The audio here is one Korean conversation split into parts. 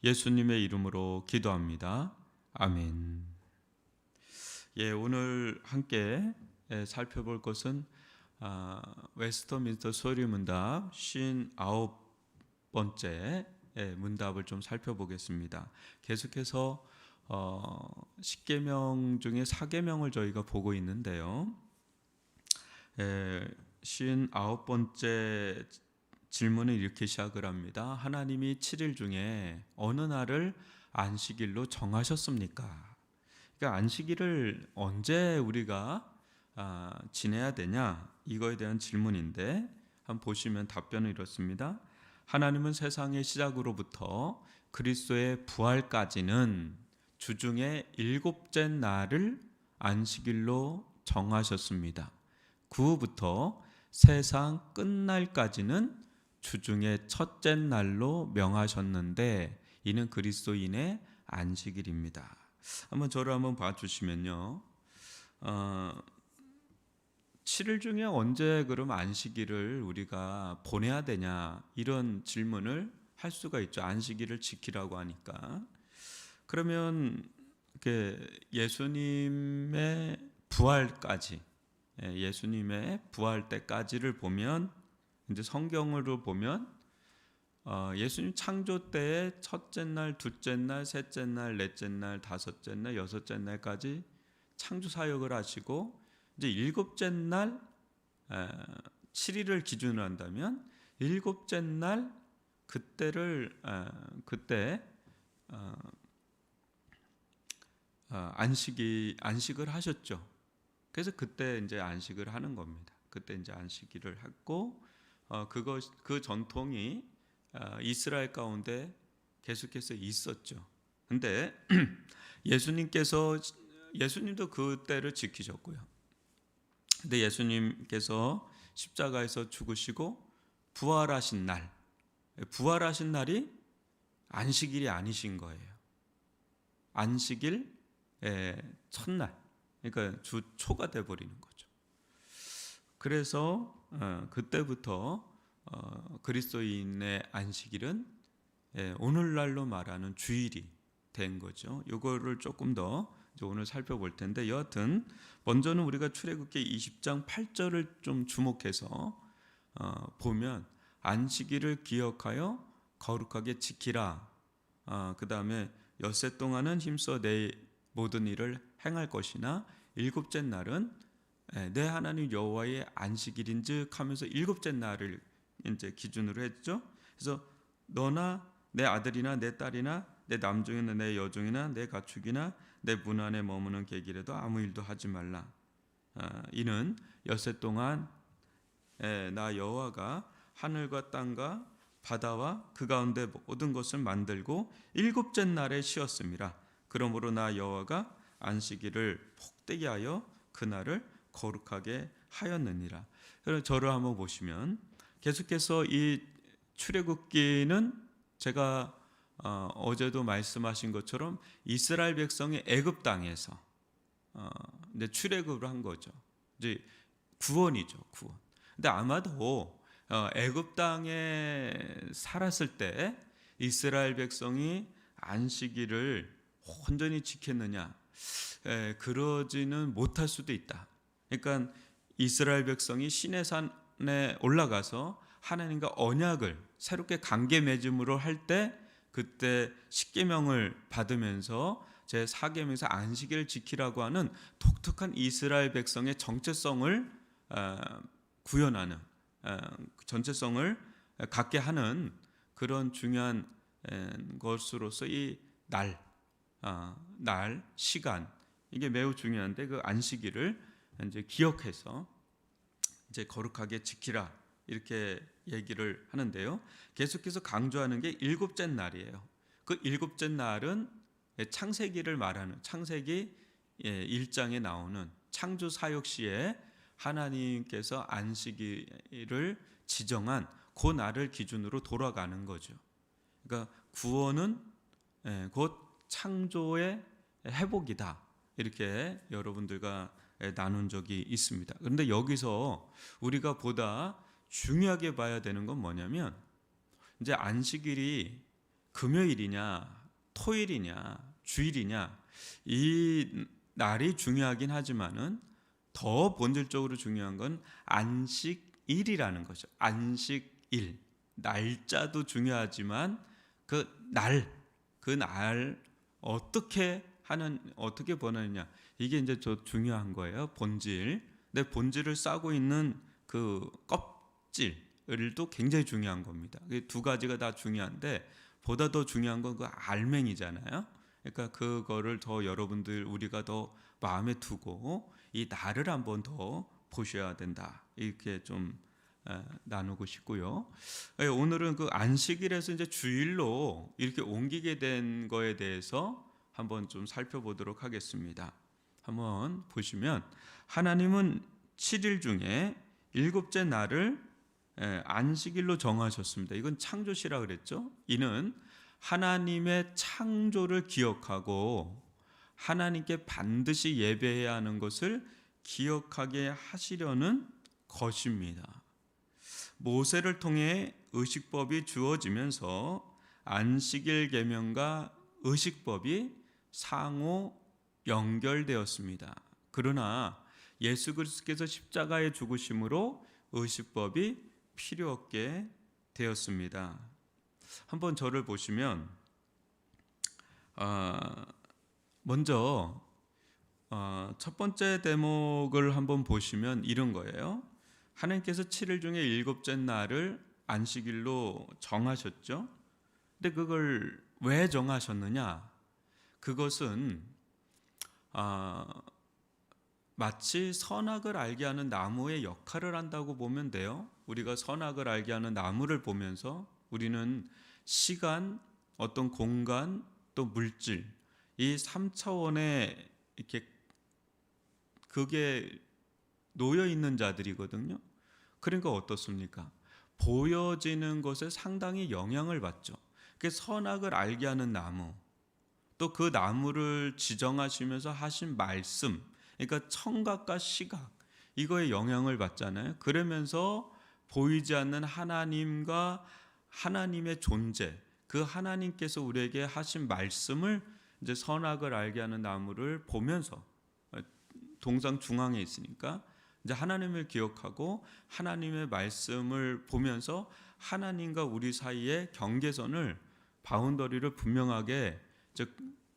예수님의 이름으로 기도합니다. 아멘. 오늘 함께 살펴볼 것은 웨스터민스터 소리문답 59번째 문답을 좀 살펴보겠습니다. 계속해서 10계명 중에 4계명을 저희가 보고 있는데요. 59번째 질문은 이렇게 시작을 합니다. 하나님이 7일 중에 어느 날을 안식일로 정하셨습니까? 그러니까 안식일을 언제 우리가 지내야 되냐, 이거에 대한 질문인데, 한번 보시면 답변은 이렇습니다. 하나님은 세상의 시작으로부터 그리스도의 부활까지는 주중에 7째 날을 안식일로 정하셨습니다. 그 후부터 세상 끝날까지는 주중의 첫째 날로 명하셨는데, 이는 그리스도인의 안식일입니다. 한번 저를 한번 봐주시면요, 7일 중에 언제 그럼 안식일을 우리가 보내야 되냐, 이런 질문을 할 수가 있죠. 안식일을 지키라고 하니까. 그러면 예수님의 부활까지, 예수님의 부활 때까지를 보면, 이제 성경으로 보면 예수님 창조 때의 첫째 날, 둘째 날, 셋째 날, 넷째 날, 다섯째 날, 여섯째 날까지 창조 사역을 하시고, 이제 일곱째 날 7일을 기준으로 한다면 일곱째 날 그때 안식을 하셨죠. 그래서 그때 이제 안식을 하는 겁니다. 그때 이제 안식일을 했고, 그 전통이 이스라엘 가운데 계속해서 있었죠. 근데 예수님도 그 때를 지키셨고요. 근데 예수님께서 십자가에서 죽으시고 부활하신 날이 안식일이 아니신 거예요. 안식일 첫날, 그러니까 주 초가 돼 버리는 거죠. 그래서 그때부터 그리스도인의 안식일은 오늘날로 말하는 주일이 된 거죠. 이거를 조금 더 오늘 살펴볼 텐데, 여하튼 먼저는 우리가 출애굽기 20장 8절을 좀 주목해서 보면, 안식일을 기억하여 거룩하게 지키라. 그 다음에 엿새 동안은 힘써 내 모든 일을 행할 것이나 일곱째 날은 내 하나님 여호와의 안식일인즉 하면서 일곱째 날을 이제 기준으로 했죠. 그래서 너나 내 아들이나 내 딸이나 내 남종이나 내 여종이나 내 가축이나 내 문 안에 머무는 객이라도 아무 일도 하지 말라. 이는 엿새 동안 나 여호와가 하늘과 땅과 바다와 그 가운데 모든 것을 만들고 일곱째 날에 쉬었음이라. 그러므로 나 여호와가 안식일을 복되게 하여 그날을 거룩하게 하였느니라. 그래서 저를 한번 보시면, 계속해서 이 출애굽기는 제가 어제도 말씀하신 것처럼 이스라엘 백성이 애굽 땅에서 이제 출애굽을 한 거죠. 이제 구원이죠, 구원. 근데 아마도 애굽 땅에 살았을 때 이스라엘 백성이 안식일을 온전히 지켰느냐? 그러지는 못할 수도 있다. 그러니까 이스라엘 백성이 시내 산에 올라가서 하나님과 언약을 새롭게 관계 맺음으로 할 때, 그때 10계명을 받으면서 제 4계명에서 안식일을 지키라고 하는 독특한 이스라엘 백성의 정체성을 구현하는, 전체성을 갖게 하는 그런 중요한 것으로서 이 날, 시간, 이게 매우 중요한데, 그 안식일을 이제 기억해서 이제 거룩하게 지키라, 이렇게 얘기를 하는데요. 계속해서 강조하는 게 일곱째 날이에요. 그 일곱째 날은 창세기를 말하는, 창세기 1장에 나오는 창조 사역 시에 하나님께서 안식일을 지정한 그 날을 기준으로 돌아가는 거죠. 그러니까 구원은 곧 창조의 회복이다, 이렇게 여러분들과 나눈 적이 있습니다. 그런데 여기서 우리가 보다 중요하게 봐야 되는 건 뭐냐면, 이제 안식일이 금요일이냐, 토요일이냐, 주일이냐, 이 날이 중요하긴 하지만은 더 본질적으로 중요한 건 안식일이라는 거죠. 안식일. 날짜도 중요하지만 그 날 어떻게 보느냐, 이게 이제 저 중요한 거예요. 본질. 내 본질을 싸고 있는 그 껍질도 굉장히 중요한 겁니다. 두 가지가 다 중요한데 보다 더 중요한 건 그 알맹이잖아요. 그러니까 그거를 더 여러분들 우리가 더 마음에 두고 이 날을 한번 더 보셔야 된다. 이렇게 좀 나누고 싶고요. 오늘은 그 안식일에서 이제 주일로 이렇게 옮기게 된 거에 대해서 한번 좀 살펴보도록 하겠습니다. 한번 보시면 하나님은 7일 중에 일곱째 날을 안식일로 정하셨습니다. 이건 창조시라 그랬죠. 이는 하나님의 창조를 기억하고 하나님께 반드시 예배해야 하는 것을 기억하게 하시려는 것입니다. 모세를 통해 의식법이 주어지면서 안식일 계명과 의식법이 상호 연결되었습니다. 그러나 예수 그리스도께서 십자가에 죽으심으로 의식법이 필요 없게 되었습니다. 한번 저를 보시면 먼저 첫 번째 대목을 한번 보시면 이런 거예요. 하나님께서 7일 중에 일곱째 날을 안식일로 정하셨죠. 근데 그걸 왜 정하셨느냐? 그것은 마치 선악을 알게 하는 나무의 역할을 한다고 보면 돼요. 우리가 선악을 알게 하는 나무를 보면서 우리는 시간, 어떤 공간, 또 물질, 이 3차원에 이렇게 그게 놓여 있는 자들이거든요. 그러니까 어떻습니까? 보여지는 것에 상당히 영향을 받죠. 그 선악을 알게 하는 나무, 또 그 나무를 지정하시면서 하신 말씀, 그러니까 청각과 시각, 이거에 영향을 받잖아요. 그러면서 보이지 않는 하나님과 하나님의 존재, 그 하나님께서 우리에게 하신 말씀을 이제 선악을 알게 하는 나무를 보면서, 동상 중앙에 있으니까 이제 하나님을 기억하고 하나님의 말씀을 보면서 하나님과 우리 사이의 경계선을, 바운더리를 분명하게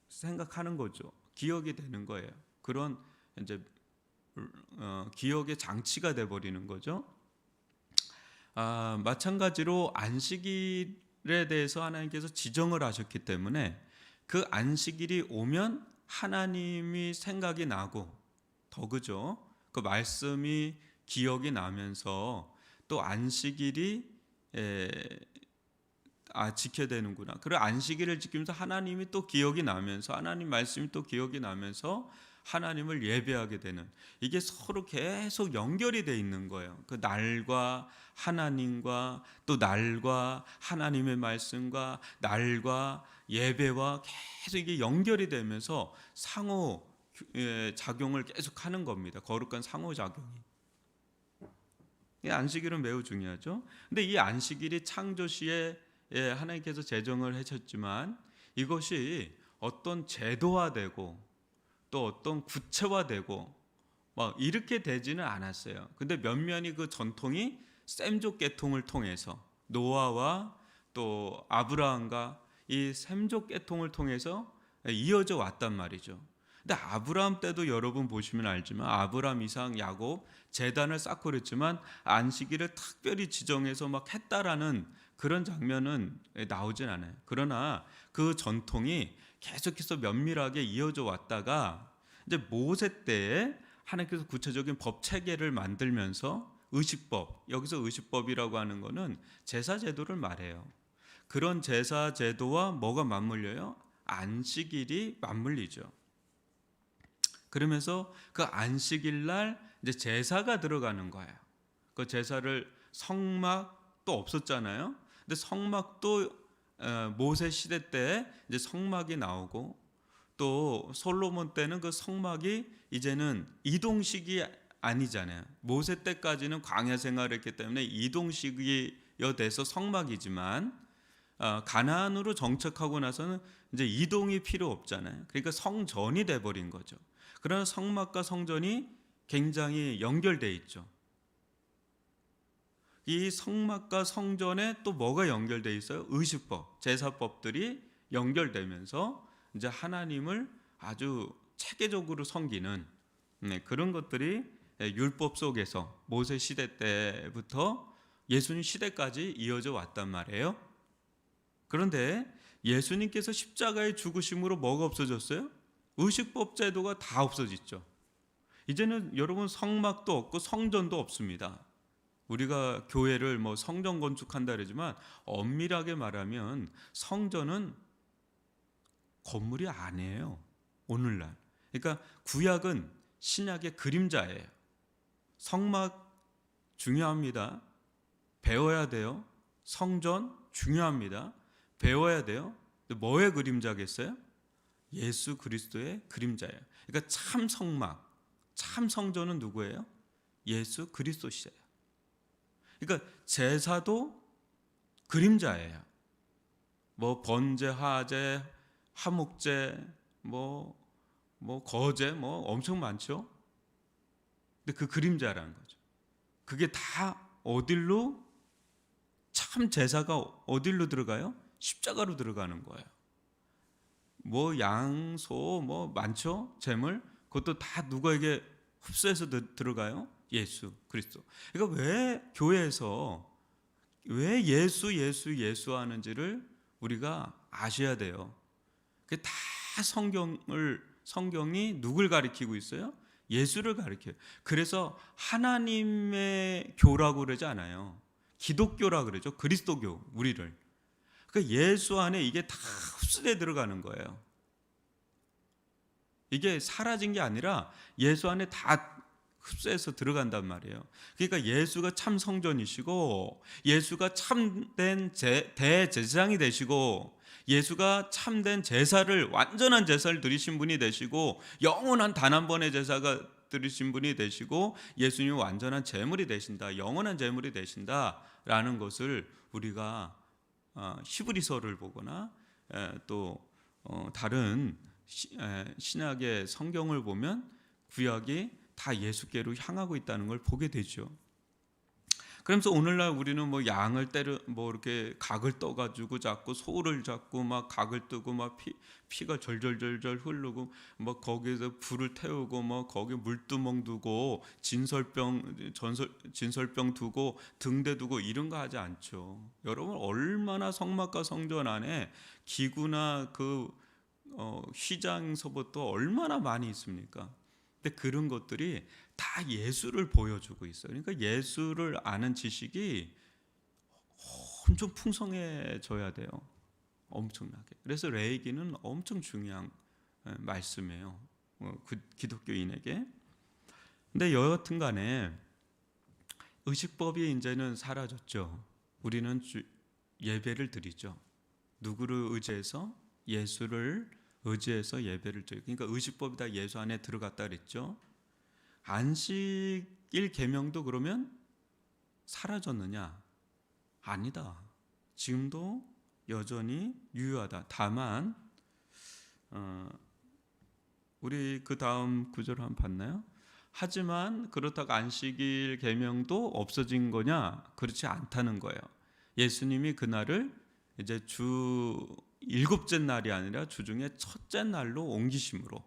생각하는 거죠. 기억이 되는 거예요. 그런 이제 기억의 장치가 돼 버리는 거죠. 마찬가지로 안식일에 대해서 하나님께서 지정을 하셨기 때문에 그 안식일이 오면 하나님이 생각이 나고, 더 그죠? 그 말씀이 기억이 나면서 또 안식일이 지켜야 되는구나. 그리고 안식일을 지키면서 하나님이 또 기억이 나면서, 하나님 말씀이 또 기억이 나면서 하나님을 예배하게 되는, 이게 서로 계속 연결이 돼 있는 거예요. 그 날과 하나님과 또 날과 하나님의 말씀과 날과 예배와 계속 이게 연결이 되면서 상호 작용을 계속 하는 겁니다. 거룩한 상호 작용이. 이 안식일은 매우 중요하죠. 근데 이 안식일이 창조시에 하나님께서 제정을 하셨지만 이것이 어떤 제도화되고 또 어떤 구체화되고 막 이렇게 되지는 않았어요. 근데 면면이 그 전통이 셈족 계통을 통해서, 노아와 또 아브라함과 이 셈족 계통을 통해서 이어져 왔단 말이죠. 근데 아브라함 때도 여러분 보시면 알지만 아브라함, 이삭, 야곱 제단을 쌓고 그랬지만 안식일을 특별히 지정해서 막 했다라는 그런 장면은 나오진 않아요. 그러나 그 전통이 계속해서 면밀하게 이어져 왔다가 이제 모세 때에 하나님께서 구체적인 법 체계를 만들면서 의식법, 여기서 의식법이라고 하는 거는 제사 제도를 말해요. 그런 제사 제도와 뭐가 맞물려요? 안식일이 맞물리죠. 그러면서 그 안식일 날 이제 제사가 들어가는 거예요. 그 제사를, 성막도 없었잖아요. 근데 성막도 모세 시대 때 이제 성막이 나오고, 또 솔로몬 때는 그 성막이 이제는 이동식이 아니잖아요. 모세 때까지는 광야 생활을 했기 때문에 이동식이 돼서 성막이지만 가나안으로 정착하고 나서는 이제 이동이 필요 없잖아요. 그러니까 성전이 돼 버린 거죠. 그러나 성막과 성전이 굉장히 연결돼 있죠. 이 성막과 성전에 또 뭐가 연결돼 있어요? 의식법, 제사법들이 연결되면서 이제 하나님을 아주 체계적으로 섬기는 그런 것들이 율법 속에서 모세 시대 때부터 예수님 시대까지 이어져 왔단 말이에요. 그런데 예수님께서 십자가의 죽으심으로 뭐가 없어졌어요? 의식법 제도가 다 없어졌죠. 이제는 여러분 성막도 없고 성전도 없습니다. 우리가 교회를 뭐 성전 건축한다 그러지만 엄밀하게 말하면 성전은 건물이 아니에요. 오늘날. 그러니까 구약은 신약의 그림자예요. 성막 중요합니다. 배워야 돼요. 성전 중요합니다. 배워야 돼요. 뭐의 그림자겠어요? 예수 그리스도의 그림자예요. 그러니까 참 성막, 참 성전은 누구예요? 예수 그리스도시예요. 그러니까 제사도 그림자예요. 뭐 번제, 하제, 화목제, 뭐 거제, 뭐 엄청 많죠. 근데 그 그림자라는 거죠. 그게 다 어딜로 참 제사가 어딜로 들어가요? 십자가로 들어가는 거예요. 뭐 양소 뭐 많죠? 재물 그것도 다 누구에게 흡수해서 들어가요? 예수 그리스도. 그러니까 왜 교회에서 왜 예수 하는지를 우리가 아셔야 돼요. 그게 다 성경이 누굴 가리키고 있어요? 예수를 가리켜요. 그래서 하나님의 교라고 그러지 않아요. 기독교라 그러죠. 그리스도교 우리를. 그러니까 예수 안에 이게 다 흡수돼 들어가는 거예요. 이게 사라진 게 아니라 예수 안에 다 흡수해서 들어간단 말이에요. 그러니까 예수가 참 성전이시고 예수가 참된 대제사장이 되시고 예수가 참된 제사를 완전한 제사를 드리신 분이 되시고 영원한 단 한 번의 제사가 드리신 분이 되시고 예수님이 완전한 제물이 되신다. 영원한 제물이 되신다라는 것을 우리가 히브리서를 보거나 또 다른 신약의 성경을 보면 구약이 다 예수께로 향하고 있다는 걸 보게 되죠. 그러면서 오늘날 우리는 뭐 양을 뭐 이렇게 각을 떠가지고 잡고 소를 잡고 막 각을 뜨고 막 피가 절절절절 흐르고 뭐 거기에서 불을 태우고 뭐 거기 물두멍 두고 진설병 두고 등대 두고 이런 거 하지 않죠. 여러분 얼마나 성막과 성전 안에 기구나 그 휘장서부터 얼마나 많이 있습니까? 근데 그런 것들이 다 예수를 보여주고 있어요. 그러니까 예수를 아는 지식이 엄청 풍성해져야 돼요. 엄청나게. 그래서 레위기는 엄청 중요한 말씀이에요. 기독교인에게. 근데 여하튼 간에 의식법이 이제는 사라졌죠. 우리는 예배를 드리죠. 누구를 의지해서? 예수를 의지해서 예배를 드려요. 그러니까 의식법이 다 예수 안에 들어갔다 그랬죠. 안식일 계명도 그러면 사라졌느냐? 아니다. 지금도 여전히 유효하다. 다만 우리 그 다음 구절 한번 봤나요? 하지만 그렇다고 안식일 계명도 없어진 거냐? 그렇지 않다는 거예요. 예수님이 그날을 이제 주 일곱째 날이 아니라 주중에 첫째 날로 옮기심으로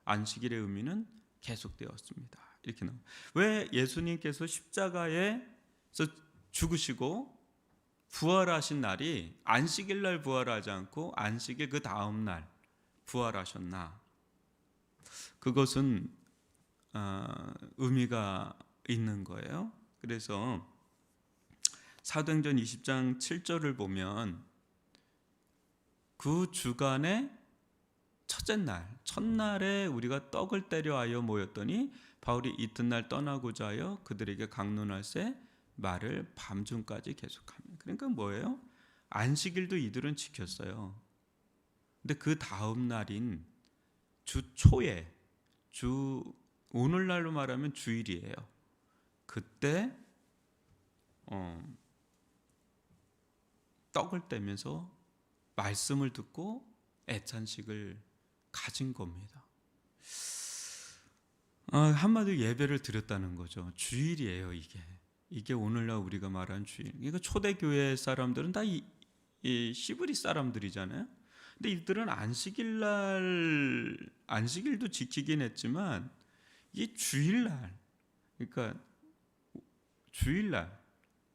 안식일의 의미는 계속되었습니다. 이렇게 나옵니다. 왜 예수님께서 십자가에서 죽으시고 부활하신 날이 안식일 날 부활하지 않고 안식일 그 다음 날 부활하셨나? 그것은 의미가 있는 거예요. 그래서 사도행전 20장 7절을 보면 그 주간에 첫째 날, 첫날에 우리가 떡을 떼려 하여 모였더니 바울이 이튿날 떠나고자 하여 그들에게 강론할새 말을 밤중까지 계속합니다. 그러니까 뭐예요? 안식일도 이들은 지켰어요. 근데 그 다음 날인 주 초에 오늘날로 말하면 주일이에요. 그때 떡을 떼면서 말씀을 듣고 애찬식을 가진 겁니다. 한마디로 예배를 드렸다는 거죠. 주일이에요, 이게 오늘날 우리가 말하는 주일. 그러니까 초대교회 사람들은 다 이 시브리 사람들이잖아요. 근데 이들은 안식일도 지키긴 했지만 이 주일날, 그러니까 주일날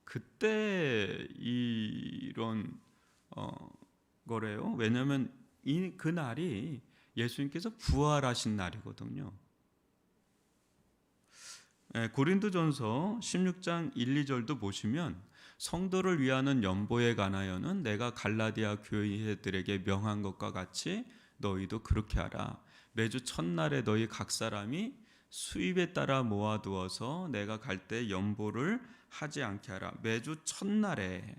그때 이런 거래요. 왜냐하면 그 날이 예수님께서 부활하신 날이거든요. 고린도전서 16장 1, 2절도 보시면 성도를 위하는 연보에 관하여는 내가 갈라디아 교회들에게 명한 것과 같이 너희도 그렇게 하라. 매주 첫날에 너희 각 사람이 수입에 따라 모아두어서 내가 갈 때 연보를 하지 않게 하라. 매주 첫날에.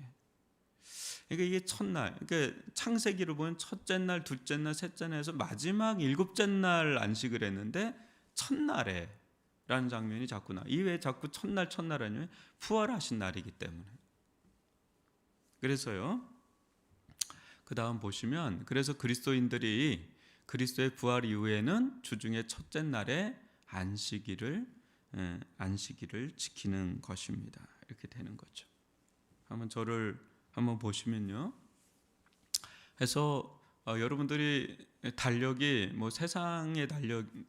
그러니까 이게 첫날. 그러니까 창세기로 보면 첫째 날, 둘째 날, 셋째 날에서 마지막 일곱째 날 안식을 했는데 첫날에 라는 장면이 자꾸 나. 이 왜 자꾸 첫날 하냐면 부활하신 날이기 때문에. 그래서요. 그 다음 보시면 그래서 그리스도인들이 그리스도의 부활 이후에는 주중의 첫째 날에 안식일을 지키는 것입니다. 이렇게 되는 거죠. 한번 저를 한번 보시면요. 그래서 여러분들이 달력이 뭐 세상의 달력은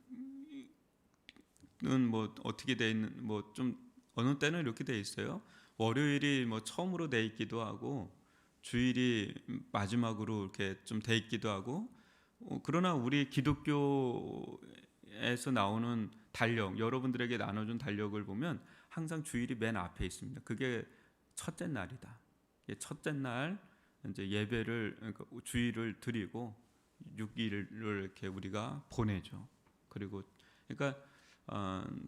뭐 어떻게 돼 있는 뭐 좀 어느 때는 이렇게 돼 있어요. 월요일이 뭐 처음으로 돼 있기도 하고 주일이 마지막으로 이렇게 좀 돼 있기도 하고 그러나 우리 기독교에서 나오는 달력, 여러분들에게 나눠준 달력을 보면 항상 주일이 맨 앞에 있습니다. 그게 첫째 날이다. 첫째 날 이제 예배를 그러니까 주일을 드리고 6일을 이렇게 우리가 보내죠. 그리고 그러니까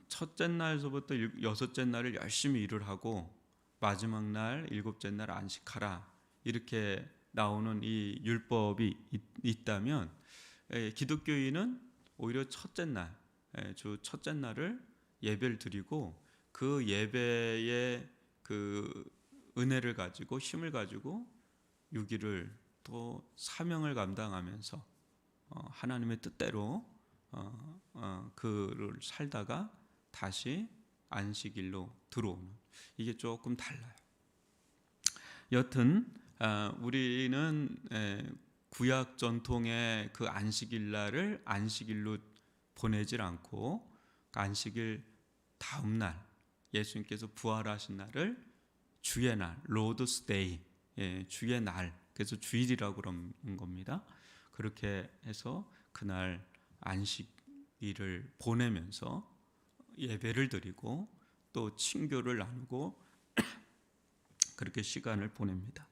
첫째 날서부터 여섯째 날을 열심히 일을 하고 마지막 날 일곱째 날 안식하라 이렇게 나오는 이 율법이 있다면 기독교인은 오히려 첫째 날, 주 첫째 날을 예배를 드리고 그 예배의 그 은혜를 가지고 힘을 가지고 6일을 또 사명을 감당하면서 하나님의 뜻대로 그를 살다가 다시 안식일로 들어오는 이게 조금 달라요. 여튼 우리는 구약 전통의 그 안식일 날을 안식일로 보내질 않고 안식일 다음 날 예수님께서 부활하신 날을 주의 날, 로드스 데이, 주의 날, 그래서 주일이라고 그러는 겁니다. 그렇게 해서 그날 안식일을 보내면서 예배를 드리고 또 친교를 나누고 그렇게 시간을 보냅니다.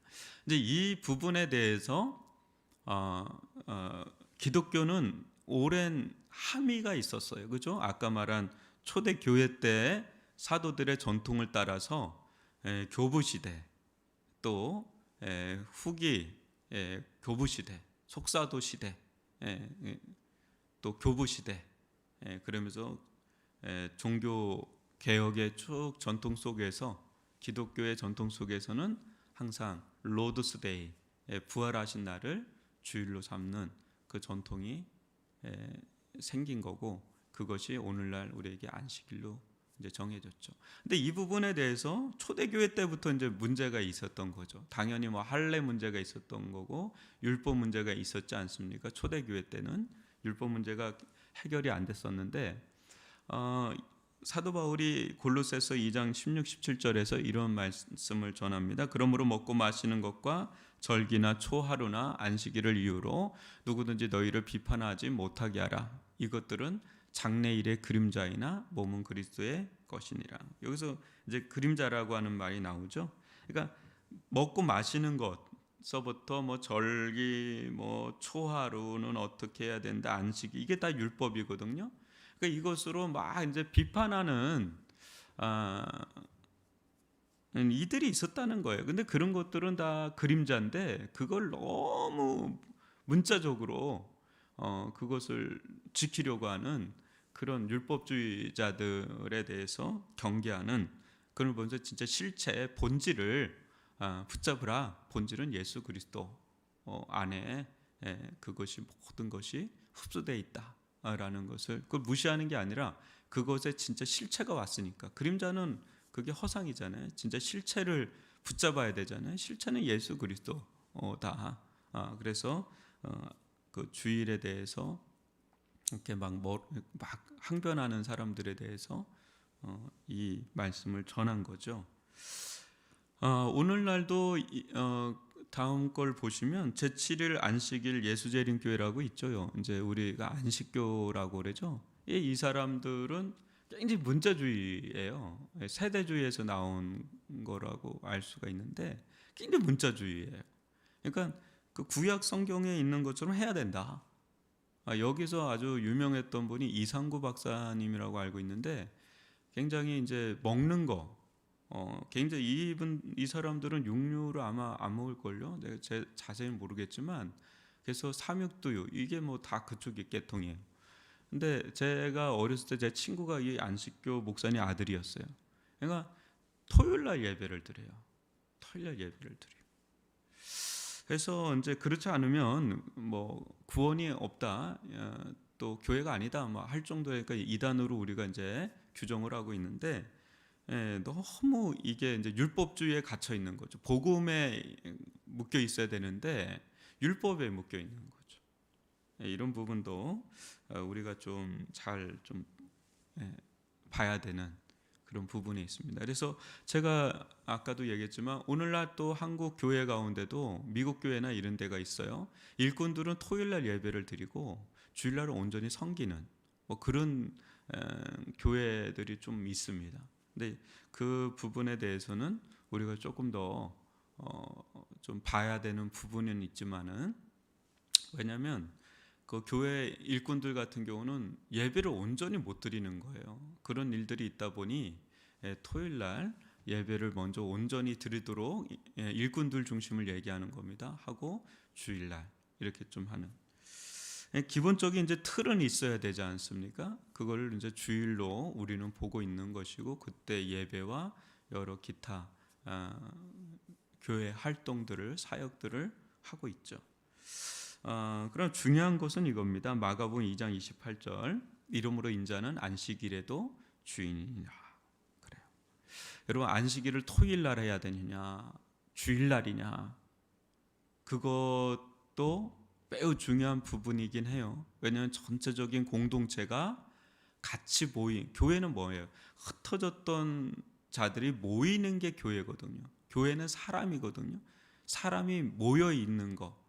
이제 이 부분에 대해서 기독교는 오랜 함의가 있었어요. 그죠? 아까 말한 초대 교회 때 사도들의 전통을 따라서 교부 시대 또 후기 교부 시대, 속사도 시대 또 교부 시대 그러면서 종교 개혁의 쭉 전통 속에서 기독교의 전통 속에서는 항상 로드스 데이 부활하신 날을 주일로 삼는 그 전통이 생긴 거고 그것이 오늘날 우리에게 안식일로 이제 정해졌죠. 근데 이 부분에 대해서 초대교회 때부터 이제 문제가 있었던 거죠. 당연히 뭐 할례 문제가 있었던 거고 율법 문제가 있었지 않습니까? 초대교회 때는 율법 문제가 해결이 안 됐었는데 사도 바울이 골로새서 2장 16, 17절에서 이런 말씀을 전합니다. 그러므로 먹고 마시는 것과 절기나 초하루나 안식일을 이유로 누구든지 너희를 비판하지 못하게 하라. 이것들은 장래일의 그림자이나 몸은 그리스도의 것이니라. 여기서 이제 그림자라고 하는 말이 나오죠. 그러니까 먹고 마시는 것서부터 뭐 절기, 뭐 초하루는 어떻게 해야 된다, 안식이 이게 다 율법이거든요. 그러니까 이것으로 막 이제 비판하는 이들이 있었다는 거예요. 근데 그런 것들은 다 그림자인데 그걸 너무 문자적으로 그것을 지키려고 하는 그런 율법주의자들에 대해서 경계하는 그걸 보면서 진짜 실체의 본질을 붙잡으라. 본질은 예수 그리스도 안에 그것이 모든 것이 흡수되어 있다라는 것을 그걸 무시하는 게 아니라 그것에 진짜 실체가 왔으니까. 그림자는 그게 허상이잖아요. 진짜 실체를 붙잡아야 되잖아요. 실체는 예수 그리스도다. 그래서 그 주일에 대해서 이렇게 막 항변하는 사람들에 대해서 이 말씀을 전한 거죠. 오늘날도 다음 걸 보시면 제7일 안식일 예수재림교회라고 있죠요. 이제 우리가 안식교라고 그러죠. 이 사람들은 굉장히 문자주의예요. 세대주의에서 나온 거라고 알 수가 있는데 굉장히 문자주의예요. 그러니까 그 구약 성경에 있는 것처럼 해야 된다. 여기서 아주 유명했던 분이 이상구 박사님이라고 알고 있는데 굉장히 이제 먹는 거 굉장히 이 사람들은 육류를 아마 안 먹을걸요. 내가 자세히는 모르겠지만 그래서 삼육두유 이게 뭐 다 그쪽의 계통이에요. 근데 제가 어렸을 때 제 친구가 이 안식교 목사님 아들이었어요. 그러니까 토요일 날 예배를 드려요. 토요일 날 예배를 드려요. 그래서 이제 그렇지 않으면 뭐 구원이 없다, 또 교회가 아니다, 뭐 할 정도니까 이단으로 우리가 이제 규정을 하고 있는데 너무 이게 이제 율법주의에 갇혀 있는 거죠. 복음에 묶여 있어야 되는데 율법에 묶여 있는 거죠. 이런 부분도 우리가 좀 잘 좀 봐야 되는 그런 부분이 있습니다. 그래서 제가 아까도 얘기했지만 오늘날 또 한국 교회 가운데도 미국 교회나 이런 데가 있어요. 일꾼들은 토요일날 예배를 드리고 주일날은 온전히 섬기는 뭐 그런 교회들이 좀 있습니다. 근데 그 부분에 대해서는 우리가 조금 더 좀 봐야 되는 부분은 있지만은, 왜냐하면 그 교회 일꾼들 같은 경우는 예배를 온전히 못 드리는 거예요. 그런 일들이 있다 보니 토요일 날 예배를 먼저 온전히 드리도록 일꾼들 중심을 얘기하는 겁니다. 하고 주일 날 이렇게 좀 하는 기본적인 이제 틀은 있어야 되지 않습니까? 그걸 이제 주일로 우리는 보고 있는 것이고 그때 예배와 여러 기타 교회 활동들을 사역들을 하고 있죠. 그럼 중요한 것은 이겁니다. 마가복음 2장 28절 이름으로 인자는 안식일에도 주인이라 그래요. 여러분 안식일을 토요일 날 해야 되느냐 주일 날이냐 그것도 매우 중요한 부분이긴 해요. 왜냐하면 전체적인 공동체가 같이 모인 교회는 뭐예요? 흩어졌던 자들이 모이는 게 교회거든요. 교회는 사람이거든요. 사람이 모여 있는 거,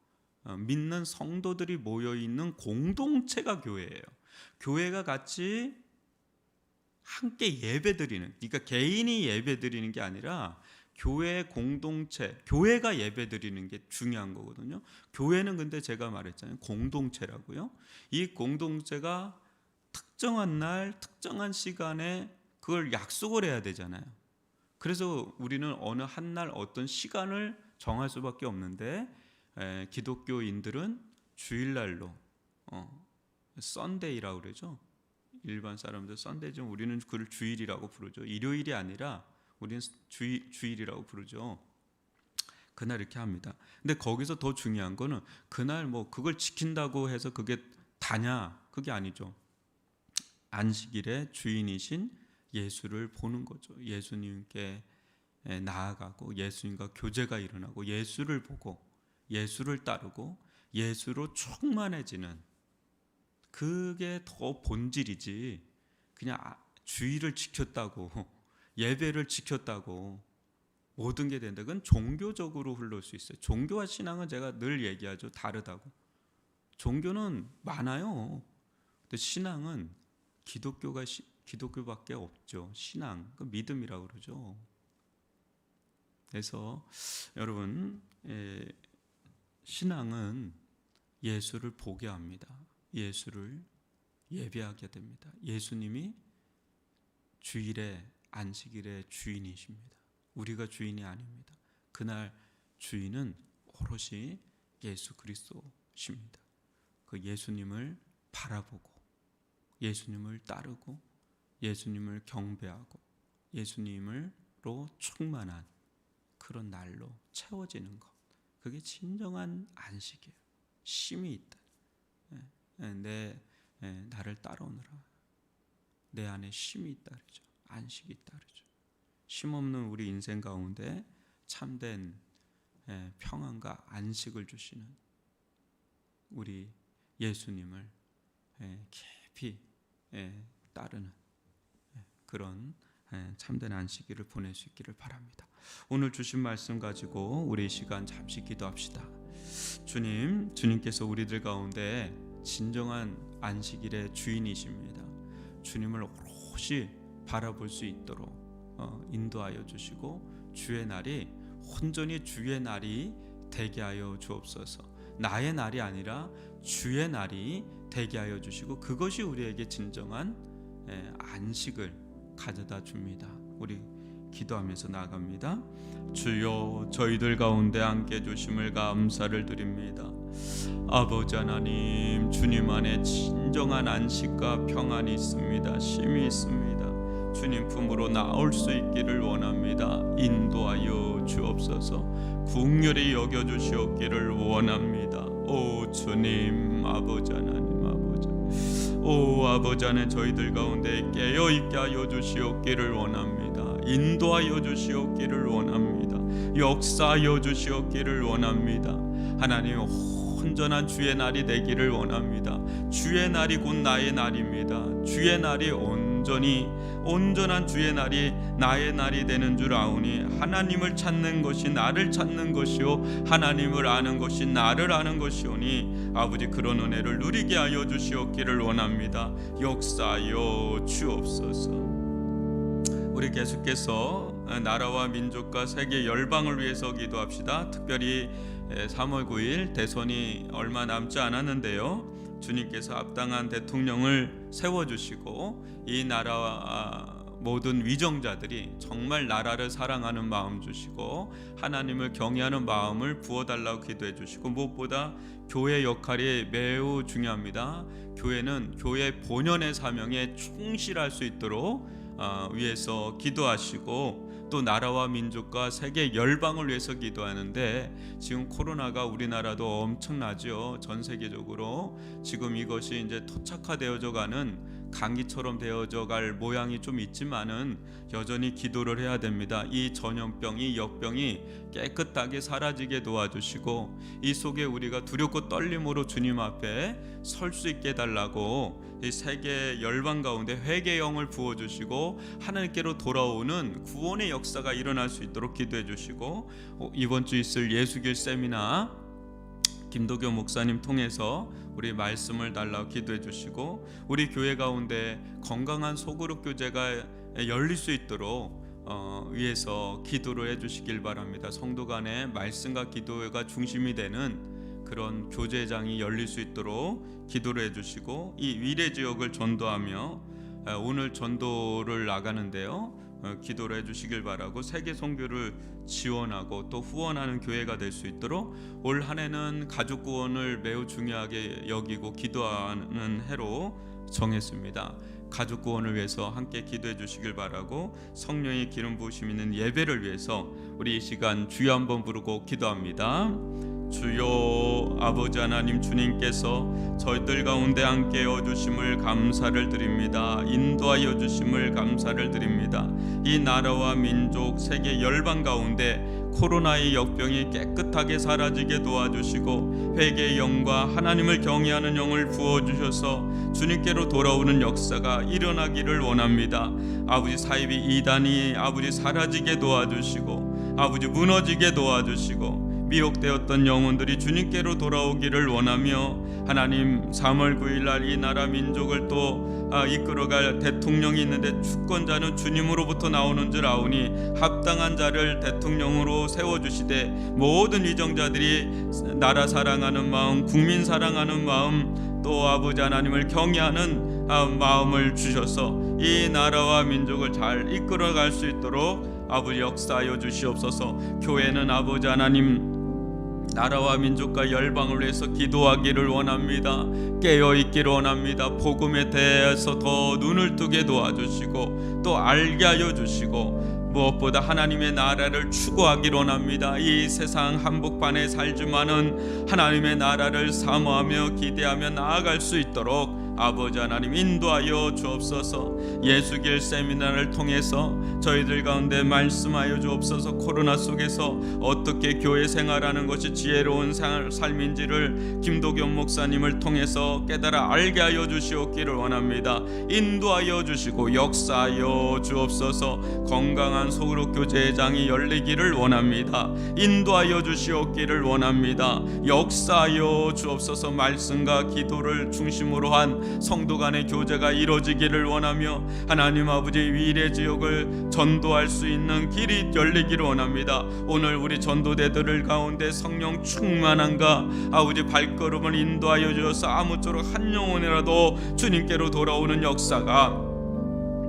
믿는 성도들이 모여 있는 공동체가 교회예요. 교회가 같이 함께 예배드리는, 그러니까 개인이 예배드리는 게 아니라 교회 공동체, 교회가 예배드리는 게 중요한 거거든요. 교회는 근데 제가 말했잖아요. 공동체라고요. 이 공동체가 특정한 날, 특정한 시간에 그걸 약속을 해야 되잖아요. 그래서 우리는 어느 한 날 어떤 시간을 정할 수밖에 없는데 기독교인들은 주일날로 썬데이라고 그러죠. 일반 사람들 썬데이죠. 우리는 그걸 주일이라고 부르죠. 일요일이 아니라 우리는 주일이라고 부르죠. 그날 이렇게 합니다. 근데 거기서 더 중요한 거는 그날 뭐 그걸 지킨다고 해서 그게 다냐? 그게 아니죠. 안식일의 주인이신 예수를 보는 거죠. 예수님께 나아가고 예수님과 교제가 일어나고 예수를 보고 예수를 따르고 예수로 충만해지는 그게 더 본질이지 그냥 주일을 지켰다고 예배를 지켰다고 모든 게 된다. 그건 종교적으로 흘러올 수 있어요. 종교와 신앙은 제가 늘 얘기하죠. 다르다고. 종교는 많아요. 근데 신앙은 기독교밖에 없죠. 신앙, 그 믿음이라고 그러죠. 그래서 여러분 신앙은 예수를 보게 합니다. 예수를 예배하게 됩니다. 예수님이 주일에 안식일의 주인이십니다. 우리가 주인이 아닙니다. 그날 주인은 오롯이 예수 그리스도십니다. 그 예수님을 바라보고 예수님을 따르고 예수님을 경배하고 예수님으로 충만한 그런 날로 채워지는 것, 그게 진정한 안식이에요. 쉼이 있다. 나를 따라오느라 내 안에 쉼이 있다 그러죠. 안식이 있다 그러죠. 쉼 없는 우리 인생 가운데 참된 평안과 안식을 주시는 우리 예수님을 깊이 따르는 그런 참된 안식일을 보낼 수 있기를 바랍니다. 오늘 주신 말씀 가지고 우리 시간 잠시 기도합시다. 주님께서 우리들 가운데 진정한 안식일의 주인이십니다. 주님을 오롯이 바라볼 수 있도록 인도하여 주시고 주의 날이 온전히 주의 날이 되게 하여 주옵소서. 나의 날이 아니라 주의 날이 되게 하여 주시고 그것이 우리에게 진정한 안식을 가져다 줍니다. 우리 기도하면서 나아갑니다. 주여, 저희들 가운데 함께 해주심을 감사를 드립니다. 아버지 하나님, 주님 안에 진정한 안식과 평안이 있습니다. 쉼이 있습니다. 주님 품으로 나올 수 있기를 원합니다. 인도하여 주옵소서. 긍휼히 여겨주시옵기를 원합니다. 오 주님, 아버지 하나님, 아버지 하나님, 저희들 가운데 깨어있게 하여 주시옵기를 원합니다. 인도하여 주시옵기를 원합니다. 역사하여 주시옵기를 원합니다. 하나님, 온전한 주의 날이 되기를 원합니다. 주의 날이 곧 나의 날입니다. 주의 날이 온전한 주의 날이 나의 날이 되는 줄 아오니 하나님을 찾는 것이 나를 찾는 것이요 하나님을 아는 것이 나를 아는 것이오니 아버지, 그런 은혜를 누리게 하여 주시옵기를 원합니다. 역사하여 주옵소서. 우리 계속해서 나라와 민족과 세계 열방을 위해서 기도합시다. 특별히 3월 9일 대선이 얼마 남지 않았는데요, 주님께서 합당한 대통령을 세워주시고 이 나라와 모든 위정자들이 정말 나라를 사랑하는 마음 주시고 하나님을 경외하는 마음을 부어달라고 기도해 주시고, 무엇보다 교회 역할이 매우 중요합니다. 교회는 교회 본연의 사명에 충실할 수 있도록 위해서 기도하시고, 또 나라와 민족과 세계 열방을 위해서 기도하는데, 지금 코로나가 우리나라도 엄청나죠. 전 세계적으로 지금 이것이 이제 토착화되어져 가는 감기처럼 되어져 갈 모양이 좀 있지만은 여전히 기도를 해야 됩니다. 이 전염병, 이 역병이 깨끗하게 사라지게 도와주시고, 이 속에 우리가 두렵고 떨림으로 주님 앞에 설 수 있게 해달라고 이 세계 열방 가운데 회개의 영을 부어주시고 하나님께로 돌아오는 구원의 역사가 일어날 수 있도록 기도해 주시고, 이번 주 있을 예수길 세미나 김도교 목사님 통해서 우리 말씀을 달라고 기도해 주시고, 우리 교회 가운데 건강한 소그룹 교제가 열릴 수 있도록 위해서 기도를 해 주시길 바랍니다. 성도 간의 말씀과 기도가 중심이 되는 그런 교제장이 열릴 수 있도록 기도를 해 주시고, 이 위례 지역을 전도하며 오늘 전도를 나가는데요, 기도를 해 주시길 바라고, 세계 선교를 지원하고 또 후원하는 교회가 될 수 있도록 올 한 해는 가족 구원을 매우 중요하게 여기고 기도하는 해로 정했습니다. 가족 구원을 위해서 함께 기도해 주시길 바라고, 성령의 기름 부으심 있는 예배를 위해서 우리 이 시간 주여 한번 부르고 기도합니다. 주여, 아버지 하나님, 주님께서 저희들 가운데 함께해 주심을 감사를 드립니다. 인도하여 주심을 감사를 드립니다. 이 나라와 민족, 세계 열방 가운데 코로나의 역병이 깨끗하게 사라지게 도와주시고 회개의 영과 하나님을 경외하는 영을 부어주셔서 주님께로 돌아오는 역사가 일어나기를 원합니다. 아버지, 사이비 이단이 아버지 사라지게 도와주시고, 아버지 무너지게 도와주시고, 미혹되었던 영혼들이 주님께로 돌아오기를 원하며, 하나님 3월 9일날 이 나라 민족을 또 이끌어갈 대통령이 있는데 주권자는 주님으로부터 나오는 줄 아오니 합당한 자를 대통령으로 세워주시되, 모든 위정자들이 나라 사랑하는 마음, 국민 사랑하는 마음, 또 아버지 하나님을 경외하는 마음을 주셔서 이 나라와 민족을 잘 이끌어갈 수 있도록 아버지 역사하여 주시옵소서. 교회는 아버지 하나님 나라와 민족과 열방을 위해서 기도하기를 원합니다. 깨어있기를 원합니다. 복음에 대해서 더 눈을 뜨게 도와주시고 또 알게 하여 주시고, 무엇보다 하나님의 나라를 추구하기를 원합니다. 이 세상 한복판에 살지만은 하나님의 나라를 사모하며 기대하며 나아갈 수 있도록 아버지 하나님 인도하여 주옵소서. 예수길 세미나를 통해서 저희들 가운데 말씀하여 주옵소서. 코로나 속에서 어떻게 교회 생활하는 것이 지혜로운 삶인지를 김도겸 목사님을 통해서 깨달아 알게 하여 주시옵기를 원합니다. 인도하여 주시고 역사하여 주옵소서. 건강한 소그룹 교제장이 열리기를 원합니다. 인도하여 주시옵기를 원합니다. 역사하여 주옵소서. 말씀과 기도를 중심으로 한 성도 간의 교제가 이루어지기를 원하며 하나님 아버지 위례 지역을 전도할 수 있는 길이 열리기를 원합니다. 오늘 우리 전도대들 가운데 성령 충만한가 아버지 발걸음을 인도하여 주셔서 아무쪼록 한 영혼이라도 주님께로 돌아오는 역사가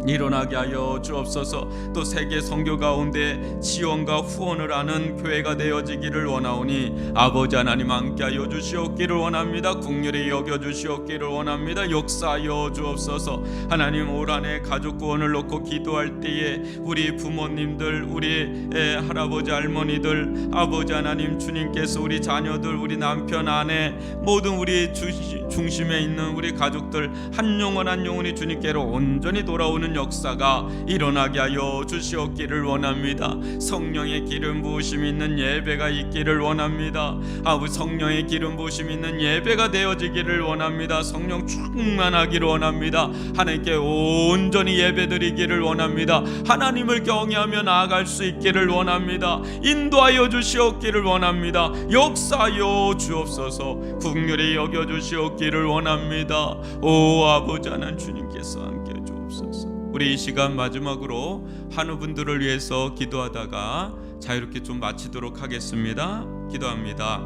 일어나게 하여 주옵소서. 또 세계 선교 가운데 지원과 후원을 하는 교회가 되어지기를 원하오니 아버지 하나님 함께하여 주시옵기를 원합니다. 국률이 여겨 주시옵기를 원합니다. 역사하여 주옵소서. 하나님 올 한해 가족 구원을 놓고 기도할 때에 우리 부모님들, 우리 할아버지 할머니들, 아버지 하나님 주님께서 우리 자녀들, 우리 남편 아내 모든 우리 중심에 있는 우리 가족들 한 영혼 한 영혼이 주님께로 온전히 돌아오는 역사가 일어나게 하여 주시옵기를 원합니다. 성령의 기름 부으심 있는 예배가 있기를 원합니다. 아버지 성령의 기름 부으심 있는 예배가 되어지기를 원합니다. 성령 충만하기를 원합니다. 하나님께 온전히 예배드리기를 원합니다. 하나님을 경외하며 나아갈 수 있기를 원합니다. 인도하여 주시옵기를 원합니다. 역사하여 주옵소서. 긍휼히 여겨 주시옵기를 원합니다. 오 아버지 하나님 주님께서 함께 주옵소서. 우리 이 시간 마지막으로 한우분들을 위해서 기도하다가 자유롭게 좀 마치도록 하겠습니다. 기도합니다.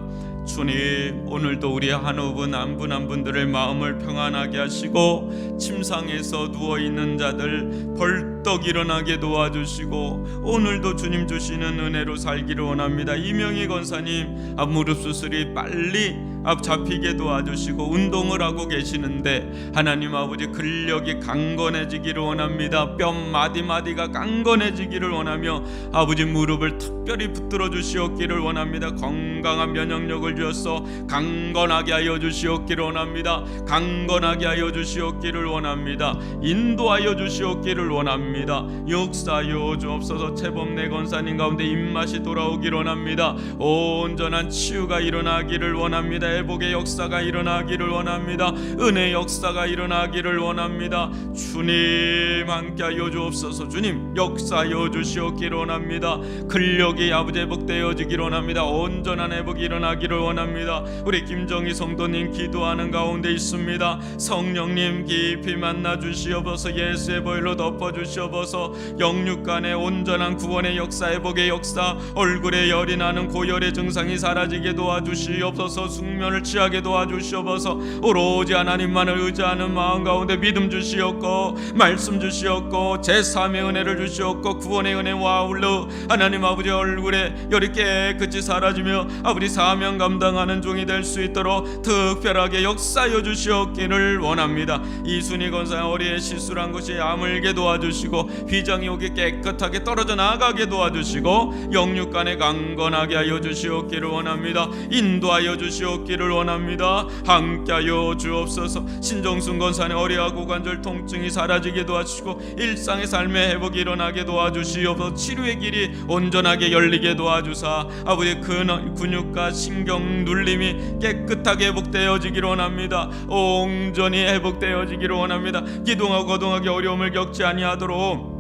주님, 오늘도 우리 한우분 한 분 한 분들의 마음을 평안하게 하시고 침상에서 누워있는 자들 벌떡 일어나게 도와주시고 오늘도 주님 주시는 은혜로 살기를 원합니다. 이명희 권사님 무릎 수술이 빨리 잡히게 도와주시고 운동을 하고 계시는데 하나님 아버지 근력이 강건해지기를 원합니다. 뼈 마디마디가 강건해지기를 원하며 아버지 무릎을 특별히 붙들어 주시옵기를 원합니다. 건강한 면역력을 주셔서 강건하게 하여 주시옵기를 원합니다. 강건하게 하여 주시옵기를 원합니다. 인도하여 주시옵기를 원합니다. 역사하여 주옵소서. 최범래 권사님 가운데 입맛이 돌아오기를 원합니다. 온전한 치유가 일어나기를 원합니다. 회복의 역사가 일어나기를 원합니다. 은혜의 역사가 일어나기를 원합니다. 주님 함께하여 주옵소서. 주님 역사하여 주시옵기를 원합니다. 근력이 아버지 회복되어지기를 원합니다. 온전한 회복이 일어나기를 원합니다. 우리 김정희 성도님 기도하는 가운데 있습니다. 성령님 깊이 만나 주시옵소서. 예수의 보혈로 덮어 주시옵소서. 영육간의 온전한 구원의 역사, 회복의 역사, 얼굴에 열이 나는 고열의 증상이 사라지게 도와주시옵소서. 숙면을 취하게 도와주시옵소서. 오로지 하나님만을 의지하는 마음 가운데 믿음 주시옵고 말씀 주시옵고 제3의 은혜를 주시옵고 구원의 은혜와 아울러 하나님 아버지 얼굴에 열이 깨끗이 사라지며 아버지 사명 감당하는 종이 될 수 있도록 특별하게 역사하여 주시옵기를 원합니다. 이순희 권사 어리의 실수란 것이 아물게 도와주시고 휘장이 오게 깨끗하게 떨어져 나가게 도와주시고 영육간에 강건하게 하여 주시옵기를 원합니다. 인도하여 주시옵기를 원합니다. 함께하여 주옵소서. 신정순 권사의 어리하고 관절 통증이 사라지게 도와주시고 일상의 삶의 회복이 일어나게 도와주시옵소서. 치료의 길이 온전하게 열리게 도와주사 아버지 근육과 신경 눌림이 깨끗하게 회복되어지기를 원합니다. 온전히 회복되어지기를 원합니다. 기동하고 거동하기 어려움을 겪지 아니하도록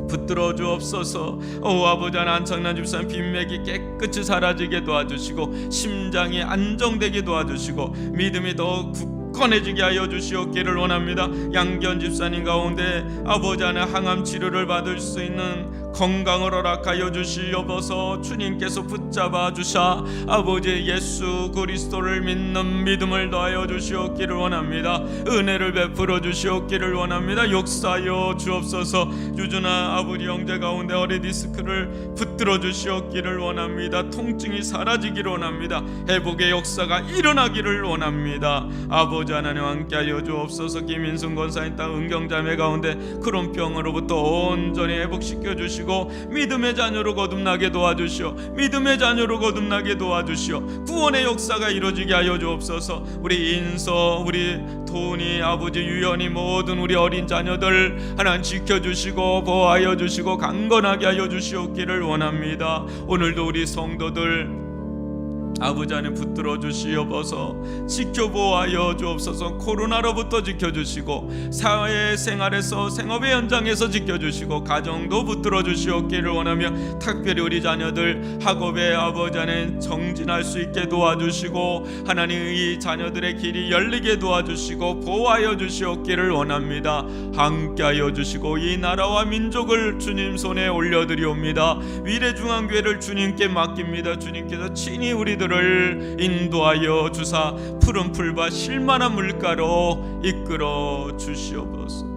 붙들어 주옵소서. 오 아버지 하나님 안창란 집사님 빈맥이 깨끗이 사라지게 도와주시고 심장이 안정되게 도와주시고 믿음이 더 굳건해지게 하여 주시옵기를 원합니다. 양견 집사님 가운데 아버지 하나님 항암 치료를 받을 수 있는 건강을 허락하여 주시옵소서. 주님께서 붙잡아 주사 아버지 예수 그리스도를 믿는 믿음을 더하여 주시옵기를 원합니다. 은혜를 베풀어 주시옵기를 원합니다. 역사하여 주옵소서. 유준아 아버지 형제 가운데 어리 디스크를 붙들어 주시옵기를 원합니다. 통증이 사라지기를 원합니다. 회복의 역사가 일어나기를 원합니다. 아버지 하나님 함께하여 주옵소서. 김인순 권사님 딸 은경자매 가운데 크론병으로부터 온전히 회복시켜 주시고 도와주시고 믿음의 자녀로 거듭나게 도와주시오. 믿음의 자녀로 거듭나게 도와주시오. 구원의 역사가 이루어지게 하여 주옵소서. 우리 인서, 우리 도훈이, 아버지 유연이, 모든 우리 어린 자녀들 하나님 지켜주시고 보호하여 주시고 강건하게 하여 주시옵기를 원합니다. 오늘도 우리 성도들 아버지 안에 붙들어 주시옵소서. 지켜보아여 주옵소서. 코로나로부터 지켜주시고 사회생활에서 생업의 현장에서 지켜주시고 가정도 붙들어 주시옵기를 원하며 특별히 우리 자녀들 학업에 아버지 안에 정진할 수 있게 도와주시고 하나님 이 자녀들의 길이 열리게 도와주시고 보호하여 주시옵기를 원합니다. 함께하여 주시고 이 나라와 민족을 주님 손에 올려드리옵니다. 위례중앙교회를 주님께 맡깁니다. 주님께서 친히 우리들 인도하여 주사 푸른 풀과 실만한 물가로 이끌어 주시옵소서.